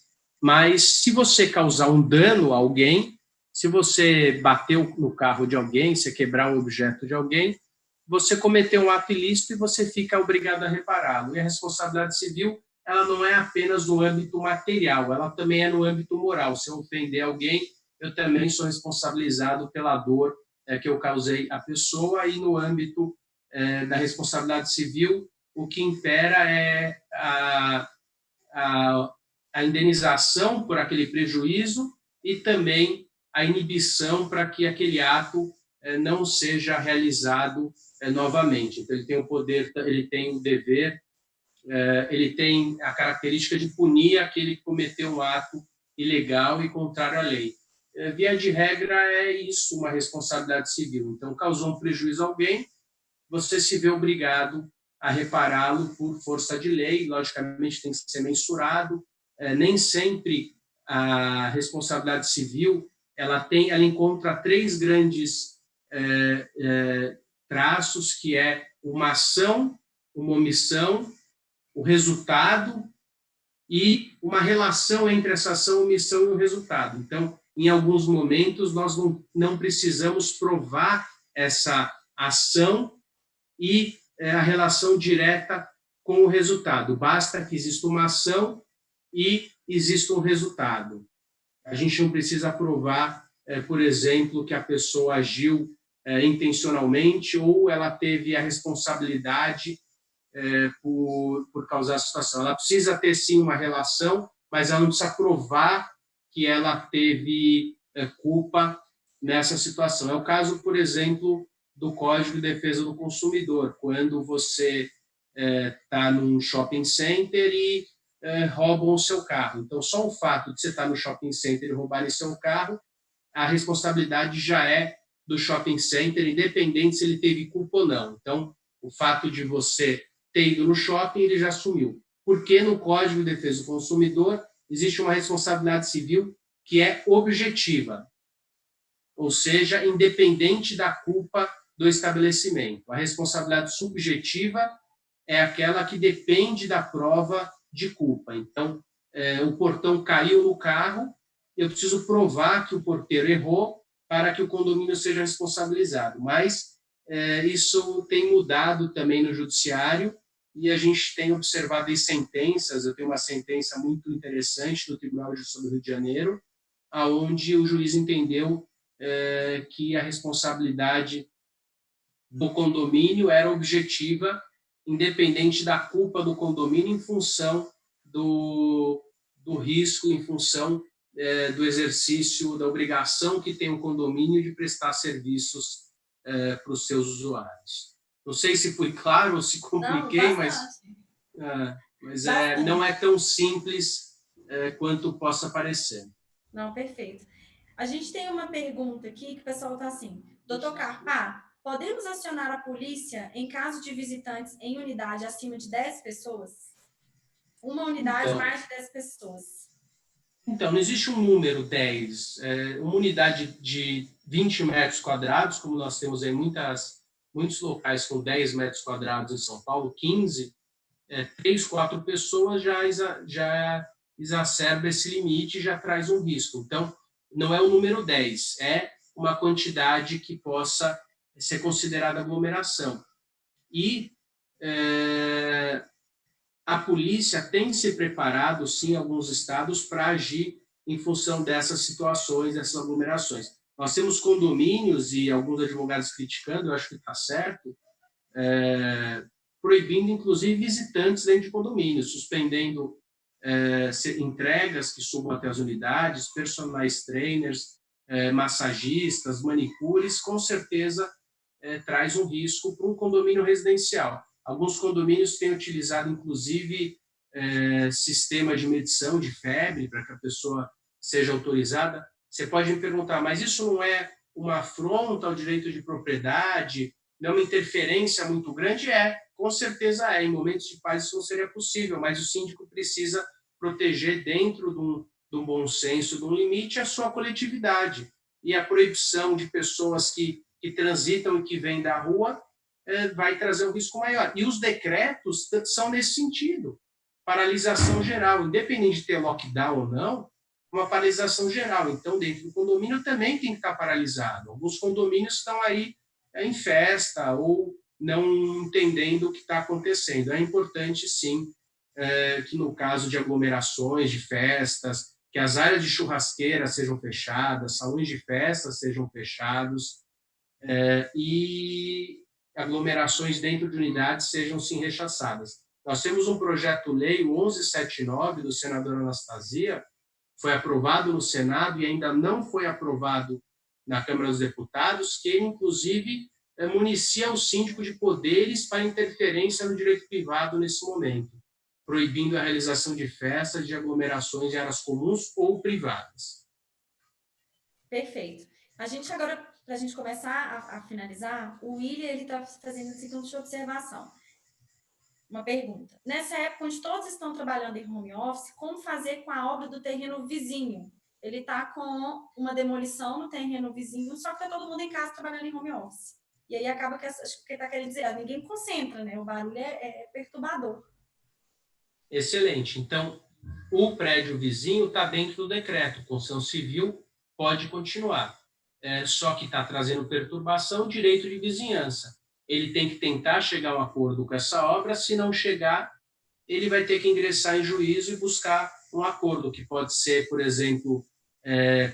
Mas se você causar um dano a alguém, se você bateu no carro de alguém, se quebrar um objeto de alguém, você cometeu um ato ilícito e você fica obrigado a repará-lo. E a responsabilidade civil, ela não é apenas no âmbito material, ela também é no âmbito moral. Se eu ofender alguém, eu também sou responsabilizado pela dor que eu causei à pessoa. E no âmbito da responsabilidade civil, o que impera é a indenização por aquele prejuízo e também a inibição para que aquele ato não seja realizado novamente. Então, ele tem o poder, ele tem o dever, ele tem a característica de punir aquele que cometeu um ato ilegal e contrário à lei. Via de regra, é isso, uma responsabilidade civil. Então, causou um prejuízo a alguém, você se vê obrigado a repará-lo por força de lei, logicamente tem que ser mensurado. Nem sempre a responsabilidade civil ela encontra três grandes traços, que é uma ação, uma omissão, o resultado e uma relação entre essa ação, omissão e o resultado. Então, em alguns momentos, nós não precisamos provar essa ação e a relação direta com o resultado. Basta que exista uma ação e exista um resultado. A gente não precisa provar, por exemplo, que a pessoa agiu intencionalmente ou ela teve a responsabilidade por causar a situação. Ela precisa ter, sim, uma relação, mas ela não precisa provar que ela teve culpa nessa situação. É o caso, por exemplo, do Código de Defesa do Consumidor, quando você está num shopping center e roubam o seu carro. Então, só o fato de você estar no shopping center e roubarem seu carro, a responsabilidade já é do shopping center, independente se ele teve culpa ou não. Então, o fato de você ter ido no shopping, ele já assumiu. Porque no Código de Defesa do Consumidor existe uma responsabilidade civil que é objetiva, ou seja, independente da culpa do estabelecimento. A responsabilidade subjetiva é aquela que depende da prova de culpa. Então, o portão caiu no carro, eu preciso provar que o porteiro errou para que o condomínio seja responsabilizado. Mas isso tem mudado também no judiciário e a gente tem observado em sentenças. Eu tenho uma sentença muito interessante do Tribunal de Justiça do Rio de Janeiro, onde o juiz entendeu que a responsabilidade do condomínio era objetiva, independente da culpa do condomínio, em função do risco, em função do exercício da obrigação que tem o condomínio de prestar serviços para os seus usuários. Não sei se fui claro ou se compliquei, Não, bastante. mas não Bastante. é tão simples quanto possa parecer. Não, perfeito. A gente tem uma pergunta aqui que o pessoal está assim: Doutor Carpá, podemos acionar a polícia em caso de visitantes em unidade acima de 10 pessoas? Uma unidade Então, mais de 10 pessoas. Então, não existe um número 10. Uma unidade de 20 metros quadrados, como nós temos em muitos locais com 10 metros quadrados em São Paulo, 15, 3, 4 pessoas já exacerba esse limite e já traz um risco. Então, não é o número 10, é uma quantidade que possa ser considerada aglomeração. E a polícia tem se preparado, sim, em alguns estados, para agir em função dessas situações, dessas aglomerações. Nós temos condomínios, e alguns advogados criticando, eu acho que está certo, proibindo, inclusive, visitantes dentro de condomínios, suspendendo entregas que subam até as unidades, personagens trainers, massagistas, manicures, com certeza traz um risco para um condomínio residencial. Alguns condomínios têm utilizado, inclusive, sistema de medição de febre para que a pessoa seja autorizada. Você pode me perguntar, mas isso não é uma afronta ao direito de propriedade? Não é uma interferência muito grande? Com certeza é. Em momentos de paz isso não seria possível, mas o síndico precisa proteger dentro de um bom senso, de um limite, a sua coletividade. E a proibição de pessoas que transitam e que vêm da rua vai trazer um risco maior. E os decretos são nesse sentido. Paralisação geral, independente de ter lockdown ou não, uma paralisação geral. Então, dentro do condomínio também tem que estar paralisado. Alguns condomínios estão aí em festa ou não entendendo o que está acontecendo. É importante, sim, que no caso de aglomerações, de festas, que as áreas de churrasqueira sejam fechadas, salões de festa sejam fechados, e aglomerações dentro de unidades sejam sim rechaçadas. Nós temos um projeto-lei, o 1179, do senador Anastasia, foi aprovado no Senado e ainda não foi aprovado na Câmara dos Deputados, que inclusive municia o síndico de poderes para interferência no direito privado nesse momento, proibindo a realização de festas, de aglomerações em áreas comuns ou privadas. Perfeito. A gente agora, para a gente começar a finalizar, o William está fazendo a seguinte observação. Uma pergunta. Nessa época onde todos estão trabalhando em home office, como fazer com a obra do terreno vizinho? Ele está com uma demolição no terreno vizinho, só que está todo mundo em casa trabalhando em home office. E aí acaba que, acho que está querendo dizer, ninguém concentra, né? O barulho é perturbador. Excelente. Então, o prédio vizinho está dentro do decreto. Construção civil pode continuar. Só que está trazendo perturbação, direito de vizinhança. Ele tem que tentar chegar a um acordo com essa obra. Se não chegar, ele vai ter que ingressar em juízo e buscar um acordo, que pode ser, por exemplo,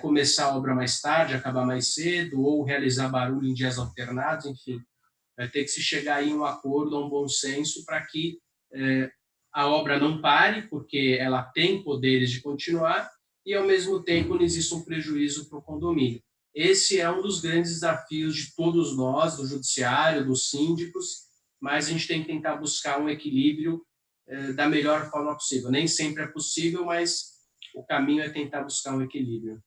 começar a obra mais tarde, acabar mais cedo, ou realizar barulho em dias alternados, enfim. Vai ter que se chegar aí a um acordo, a um bom senso, para que a obra não pare, porque ela tem poderes de continuar, e, ao mesmo tempo, não existe um prejuízo para o condomínio. Esse é um dos grandes desafios de todos nós, do judiciário, dos síndicos, mas a gente tem que tentar buscar um equilíbrio da melhor forma possível. Nem sempre é possível, mas o caminho é tentar buscar um equilíbrio.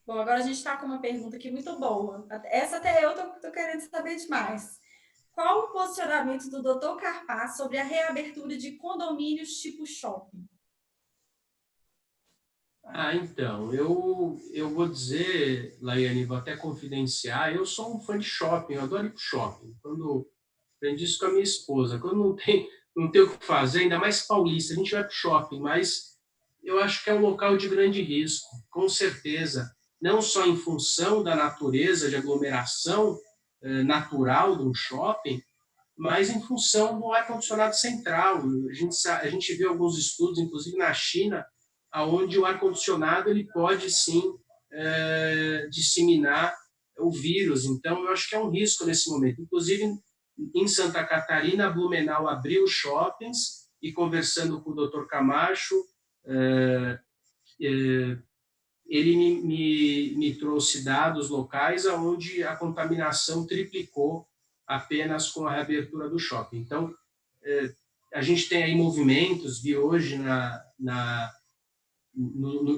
Bom, agora a gente está com uma pergunta aqui muito boa. Essa até eu estou querendo saber demais. Qual o posicionamento do Dr. Carpá sobre a reabertura de condomínios tipo shopping? Então, eu vou dizer, Laiane, vou até confidenciar, eu sou um fã de shopping, eu adoro ir para o shopping. Quando aprendi isso com a minha esposa, quando não tem o que fazer, ainda mais paulista, a gente vai para o shopping, mas eu acho que é um local de grande risco, com certeza, não só em função da natureza de aglomeração natural de um shopping, mas em função do ar-condicionado central. A gente vê alguns estudos, inclusive na China, onde o ar-condicionado ele pode sim disseminar o vírus. Então, eu acho que é um risco nesse momento. Inclusive, em Santa Catarina, Blumenau abriu shoppings e, conversando com o Dr. Camacho, ele me trouxe dados locais onde a contaminação triplicou apenas com a reabertura do shopping. Então, a gente tem aí movimentos, vi hoje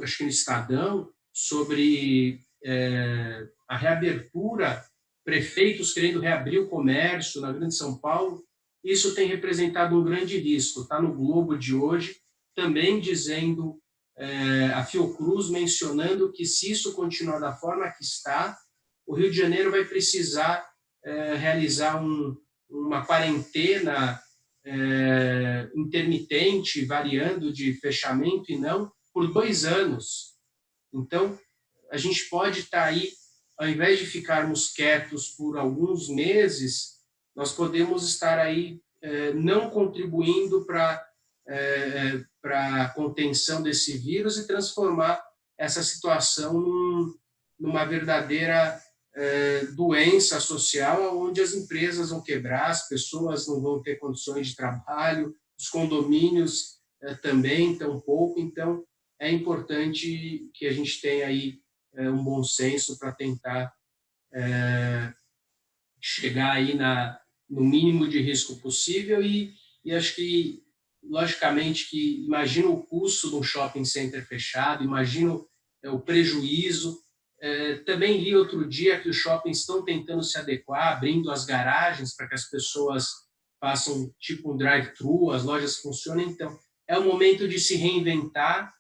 acho que no Estadão, sobre a reabertura, prefeitos querendo reabrir o comércio na Grande São Paulo. Isso tem representado um grande risco. Está no Globo de hoje, também dizendo, a Fiocruz mencionando que se isso continuar da forma que está, o Rio de Janeiro vai precisar realizar uma quarentena intermitente, variando de fechamento e não, por 2 anos. Então, a gente pode estar aí, ao invés de ficarmos quietos por alguns meses, nós podemos estar aí não contribuindo para a contenção desse vírus e transformar essa situação numa verdadeira doença social, onde as empresas vão quebrar, as pessoas não vão ter condições de trabalho, os condomínios também, tampouco. Então, é importante que a gente tenha aí um bom senso para tentar chegar aí no mínimo de risco possível e acho que, logicamente, que imagino o custo de um shopping center fechado, imagino o prejuízo. Também li outro dia que os shoppings estão tentando se adequar, abrindo as garagens para que as pessoas façam tipo um drive-thru, as lojas funcionem. Então, é o momento de se reinventar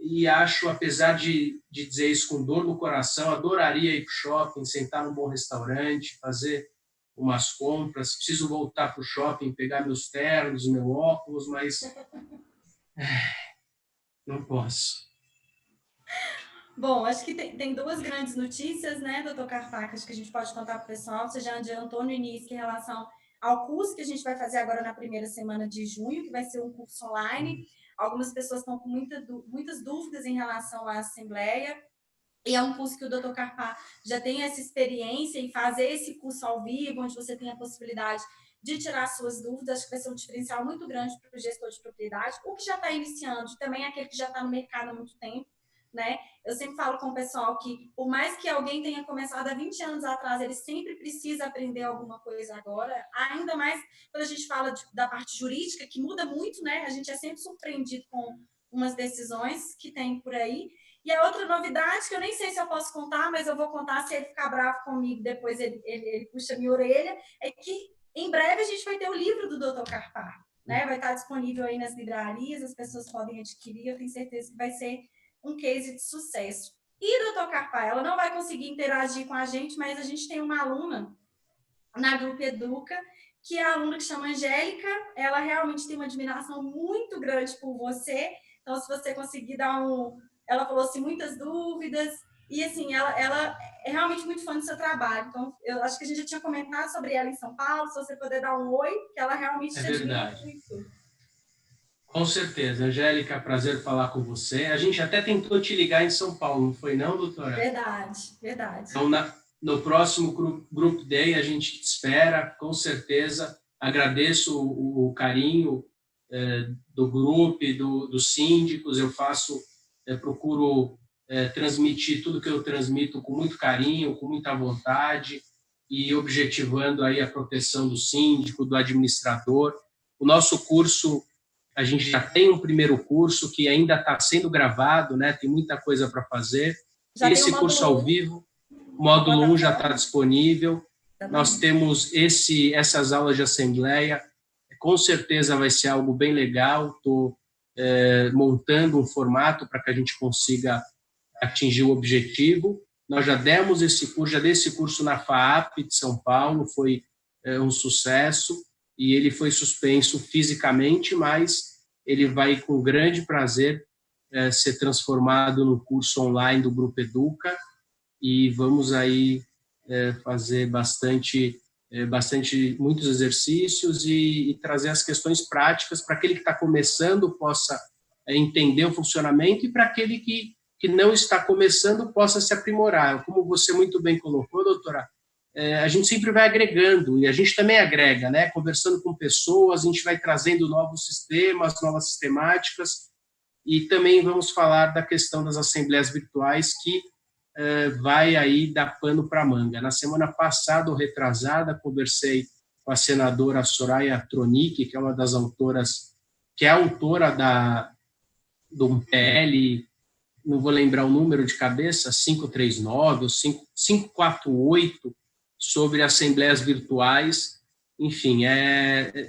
e acho, apesar de dizer isso com dor no coração, adoraria ir para o shopping, sentar num bom restaurante, fazer umas compras. Preciso voltar para o shopping, pegar meus ternos, meu óculos, mas não posso. Bom, acho que tem 2 grandes notícias, né, doutor Carpaccio, acho que a gente pode contar para o pessoal. Você já adiantou no início em relação ao curso que a gente vai fazer agora na primeira semana de junho, que vai ser um curso online. Algumas pessoas estão com muitas dúvidas em relação à Assembleia, e é um curso que o doutor Carpá já tem essa experiência em fazer esse curso ao vivo, onde você tem a possibilidade de tirar suas dúvidas. Acho que vai ser um diferencial muito grande para o gestor de propriedade, o que já está iniciando, também aquele que já está no mercado há muito tempo, né? Eu sempre falo com o pessoal que, por mais que alguém tenha começado há 20 anos atrás, ele sempre precisa aprender alguma coisa agora, ainda mais quando a gente fala da parte jurídica, que muda muito, né? A gente é sempre surpreendido com umas decisões que tem por aí. E a outra novidade, que eu nem sei se eu posso contar, mas eu vou contar, se ele ficar bravo comigo, depois ele puxa minha orelha, é que em breve a gente vai ter o livro do Dr. Carpá, né? Vai estar disponível aí nas livrarias, as pessoas podem adquirir, eu tenho certeza que vai ser um case de sucesso. E, doutor Carpá, ela não vai conseguir interagir com a gente, mas a gente tem uma aluna na Grupo Educa, que é a aluna que chama Angélica. Ela realmente tem uma admiração muito grande por você. Então, se você conseguir dar Ela falou assim, muitas dúvidas. E, assim, ela é realmente muito fã do seu trabalho. Então, eu acho que a gente já tinha comentado sobre ela em São Paulo. Se você puder dar um oi, que ela realmente te admira muito. Com certeza. Angélica, prazer falar com você. A gente até tentou te ligar em São Paulo, não foi não, doutora? Verdade, verdade. Então, no próximo Group Day, a gente te espera, com certeza. Agradeço o carinho do grupo, dos síndicos. Eu procuro transmitir tudo que eu transmito com muito carinho, com muita vontade e objetivando aí a proteção do síndico, do administrador. O nosso curso, a gente já tem um primeiro curso que ainda está sendo gravado, né? Tem muita coisa para fazer. Esse curso ao vivo, módulo 1 já está disponível. Nós temos essas aulas de assembleia. Com certeza vai ser algo bem legal. Estou montando um formato para que a gente consiga atingir o objetivo. Nós já demos esse curso, já dei esse curso na FAAP de São Paulo, foi um sucesso, e ele foi suspenso fisicamente, mas ele vai, com grande prazer, ser transformado no curso online do Grupo Educa, e vamos aí fazer muitos exercícios e trazer as questões práticas para aquele que está começando possa entender o funcionamento e para aquele que não está começando possa se aprimorar. Como você muito bem colocou, doutora, a gente sempre vai agregando, e a gente também agrega, né? Conversando com pessoas, a gente vai trazendo novos sistemas, novas sistemáticas, e também vamos falar da questão das assembleias virtuais, que vai aí dar pano para manga. Na semana passada ou retrasada, conversei com a senadora Soraya Tronic, que é uma das autoras, que é autora do PL, não vou lembrar o número de cabeça, 539 ou 548, sobre assembleias virtuais. Enfim,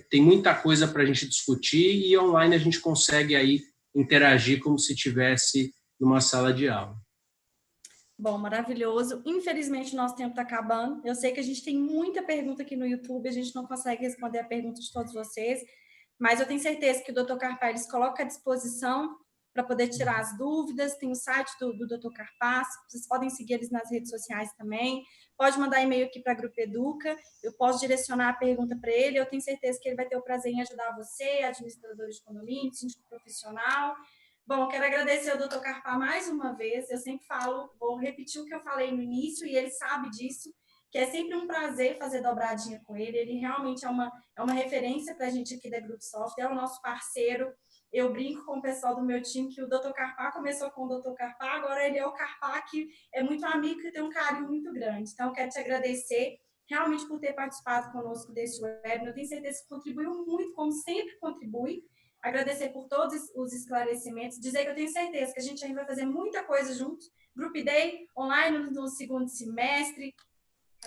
tem muita coisa para a gente discutir e online a gente consegue aí interagir como se tivesse numa sala de aula. Bom, maravilhoso. Infelizmente, o nosso tempo está acabando. Eu sei que a gente tem muita pergunta aqui no YouTube, a gente não consegue responder a pergunta de todos vocês, mas eu tenho certeza que o Dr. Carpá eles coloca à disposição para poder tirar as dúvidas. Tem o site do Dr. Carpá, vocês podem seguir eles nas redes sociais também. Pode mandar e-mail aqui para a Grupo Educa, eu posso direcionar a pergunta para ele. Eu tenho certeza que ele vai ter o prazer em ajudar você, administrador de condomínio, síndico profissional. Bom, quero agradecer ao Dr. Carpá mais uma vez. Eu sempre falo, vou repetir o que eu falei no início, e ele sabe disso, que é sempre um prazer fazer dobradinha com ele. Ele realmente é uma referência para a gente aqui da Grupo Software, é o nosso parceiro. Eu brinco com o pessoal do meu time que o Dr. Carpá começou com o Dr. Carpá, agora ele é o Carpá, que é muito amigo e tem um carinho muito grande. Então, eu quero te agradecer realmente por ter participado conosco desse webinar. Eu tenho certeza que contribuiu muito, como sempre contribui. Agradecer por todos os esclarecimentos, dizer que eu tenho certeza que a gente ainda vai fazer muita coisa juntos. Group Day online no segundo semestre.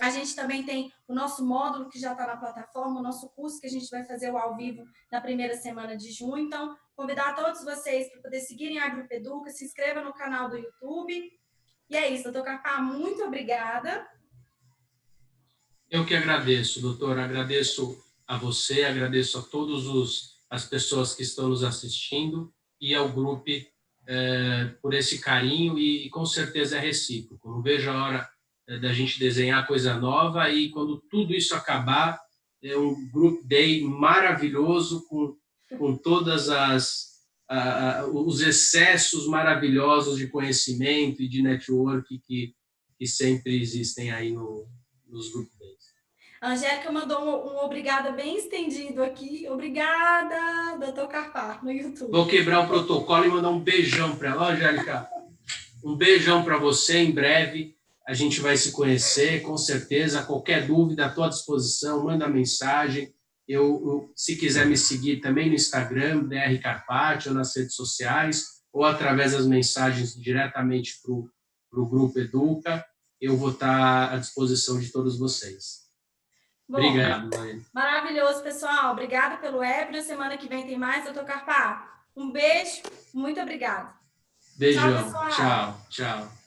A gente também tem o nosso módulo que já está na plataforma, o nosso curso que a gente vai fazer o ao vivo na primeira semana de junho. Então, convidar todos vocês para poder seguirem a Grupo Educa, se inscreva no canal do YouTube. E é isso, doutor Carpá, muito obrigada. Eu que agradeço, doutor. Agradeço a você, agradeço a todas as pessoas que estão nos assistindo e ao grupo por esse carinho e com certeza é recíproco. Não vejo a hora da gente desenhar coisa nova e quando tudo isso acabar, é um Group Day maravilhoso com todas os excessos maravilhosos de conhecimento e de network que sempre existem aí nos Group Days. A Angélica mandou um obrigada bem estendido aqui. Obrigada, doutor Carpá, no YouTube. Vou quebrar o protocolo e mandar um beijão para ela. Angélica, um beijão para você. Em breve a gente vai se conhecer, com certeza. Qualquer dúvida, estou à disposição. Manda mensagem. Se quiser me seguir também no Instagram, DR Carpati, ou nas redes sociais, ou através das mensagens diretamente para o Grupo Educa, eu vou estar à disposição de todos vocês. Bom, obrigado, Laine. Maravilhoso, pessoal. Obrigada pelo webinar. Semana que vem tem mais, doutor Carpá. Um beijo, muito obrigada. Beijão. Tchau, tchau.